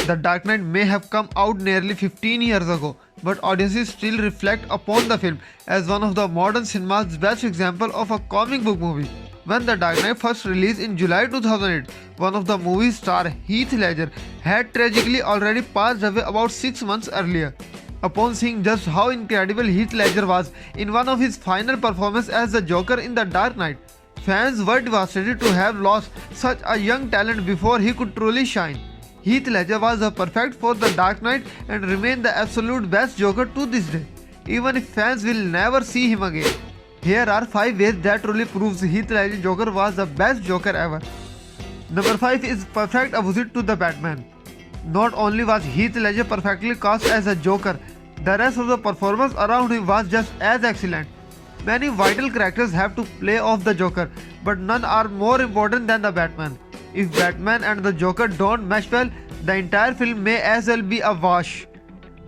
The Dark Knight may have come out nearly 15 years ago, but audiences still reflect upon the film as one of the modern cinema's best example of a comic book movie. When The Dark Knight first released in July 2008, one of the movie's star, Heath Ledger, had tragically already passed away about 6 months earlier. Upon seeing just how incredible Heath Ledger was in one of his final performances as the Joker in The Dark Knight, fans were devastated to have lost such a young talent before he could truly shine. Heath Ledger was the perfect for The Dark Knight and remained the absolute best Joker to this day, even if fans will never see him again. Here are 5 ways that truly proves Heath Ledger Joker was the best Joker ever. Number 5 is perfect opposite to the Batman. Not only was Heath Ledger perfectly cast as a Joker, the rest of the performance around him was just as excellent. Many vital characters have to play off the Joker, but none are more important than the Batman. If Batman and the Joker don't mesh well, the entire film may as well be a wash.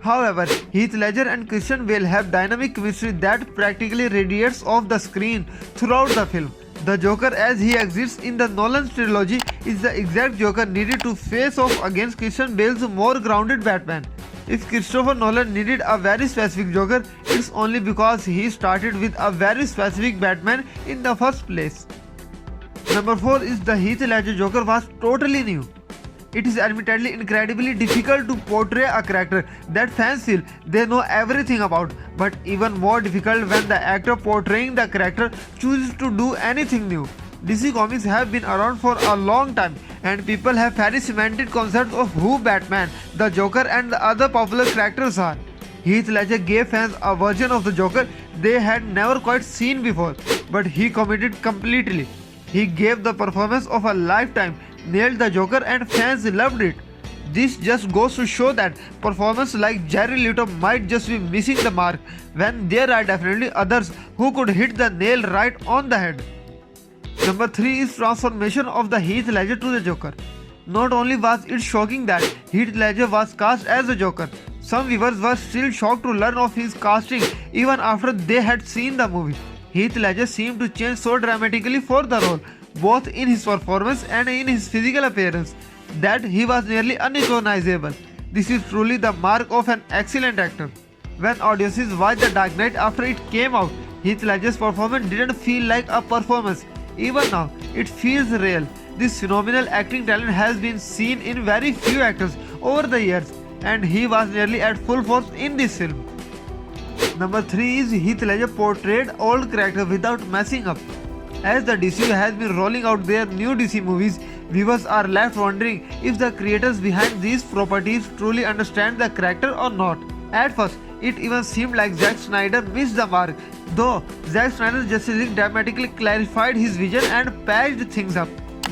However, Heath Ledger and Christian Bale have dynamic chemistry that practically radiates off the screen throughout the film. The Joker as he exists in the Nolan trilogy is the exact Joker needed to face off against Christian Bale's more grounded Batman. If Christopher Nolan needed a very specific Joker, it's only because he started with a very specific Batman in the first place. Number 4 is the Heath Ledger Joker was totally new. It is admittedly incredibly difficult to portray a character that fans feel they know everything about, but even more difficult when the actor portraying the character chooses to do anything new. DC Comics have been around for a long time and people have very cemented concepts of who Batman, the Joker and the other popular characters are. Heath Ledger gave fans a version of the Joker they had never quite seen before, but he committed completely. He gave the performance of a lifetime, nailed the Joker and fans loved it. This just goes to show that performances like Jared Leto might just be missing the mark when there are definitely others who could hit the nail right on the head. Number 3 is transformation of the Heath Ledger to the Joker. Not only was it shocking that Heath Ledger was cast as the Joker, some viewers were still shocked to learn of his casting even after they had seen the movie. Heath Ledger seemed to change so dramatically for the role, both in his performance and in his physical appearance, that he was nearly unrecognizable. This is truly the mark of an excellent actor. When audiences watched The Dark Knight after it came out, Heath Ledger's performance didn't feel like a performance. Even now, it feels real. This phenomenal acting talent has been seen in very few actors over the years, and he was nearly at full force in this film. Number 3 is Heath Ledger portrayed old character without messing up. As the DCU has been rolling out their new DC movies, viewers are left wondering if the creators behind these properties truly understand the character or not. At first, it even seemed like Zack Snyder missed the mark, though Zack Snyder's Justice League dramatically clarified his vision and patched things up.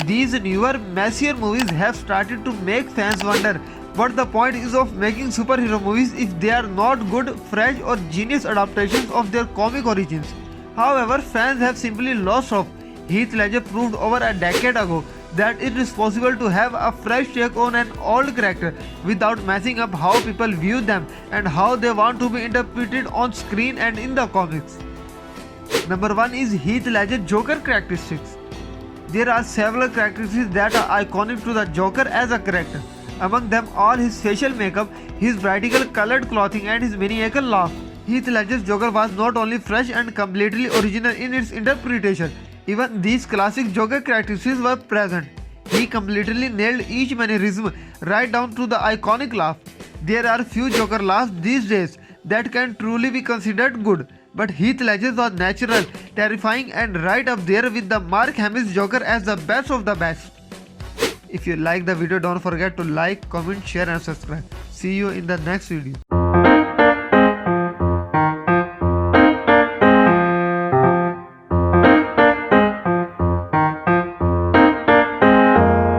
These newer, messier movies have started to make fans wonder what the point is of making superhero movies if they are not good, fresh or genius adaptations of their comic origins. However, fans have simply lost hope. Heath Ledger proved over a decade ago that it is possible to have a fresh take on an old character without messing up how people view them and how they want to be interpreted on screen and in the comics. Number 1 is Heath Ledger Joker characteristics. There are several characteristics that are iconic to the Joker as a character. Among them all his facial makeup, his brightly colored clothing and his maniacal laugh. Heath Ledger's Joker was not only fresh and completely original in its interpretation, even these classic Joker characteristics were present. He completely nailed each mannerism right down to the iconic laugh. There are few Joker laughs these days that can truly be considered good, but Heath Ledger's was natural, terrifying and right up there with the Mark Hamill's Joker as the best of the best. If you like the video, don't forget to like, comment, share and subscribe. See you in the next video.